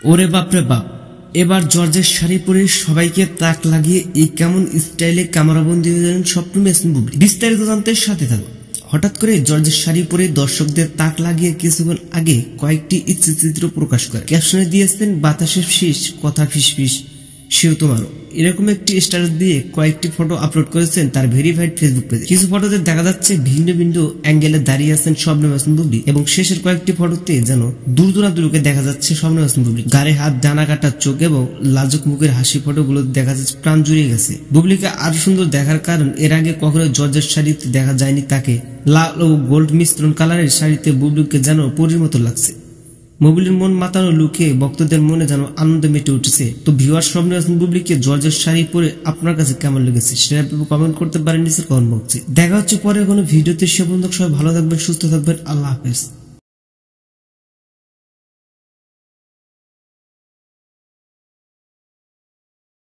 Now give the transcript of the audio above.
ওরে বাপরে বাপ, এবার জর্জের শাড়ি পরে সবাইকে তাক লাগিয়ে এই কেমন স্টাইলে ক্যামেরাবন্দি হয়ে যাবেন স্বপ্ন ইয়াসমিন বুবলি। বিস্তারিত জানতে সাথে থাকো। হঠাৎ করে জর্জের শাড়ি পরে দর্শকদের তাক লাগিয়ে কিছুক্ষণ আগে কয়েকটি চিত্র প্রকাশ করে ক্যাপশনে দিয়েছেন বাতাসের শীষ কথা ফিসফিস সেও তোমারও, এরকম একটি স্ট্যাটাস দিয়ে কয়েকটি ফটো আপলোড করেছেন তার ভেরিফাইড ফেসবুক পেজে। কিছু ফটোতে দেখা যাচ্ছে ভিন্ন ভিন্ন অ্যাঙ্গেলে দাঁড়িয়ে আছেন শবনম ইয়াসমিন বুবলি এবং শেষের কয়েকটি ফটোতে যেন দূর দূরাদূরকে দেখা যাচ্ছে শবনম ইয়াসমিন বুবলি। গাড়ে হাত, ডানা কাটার চোখ এবং লাজুক মুখের হাসি ফটোগুলো দেখা যাচ্ছে প্রাণ জুড়িয়ে গেছে। বুবলিকে আরো সুন্দর দেখার কারণ এর আগে কখনো জর্জের শাড়িতে দেখা যায়নি তাকে। লাল ও গোল্ড মিশ্রণ কালারের শাড়িতে বুবলিকে যেন পরীর মতো লাগছে। বুবলির মন মাতানো লুকে ভক্তদের মনে যেন আনন্দ মেটে উঠেছে। তো ভিউয়ার শবনম ইয়াসমিন বুবলিকে জর্জের শাড়ি পরে আপনার কাছে কেমন লেগেছে সেটা কমেন্ট করতে পারেন নিচের কমেন্ট বক্সে। দেখা হচ্ছে পরে কোনো ভিডিওতে। সে পর্যন্ত সবাই ভালো থাকবেন, সুস্থ থাকবেন। আল্লাহ হাফেজ।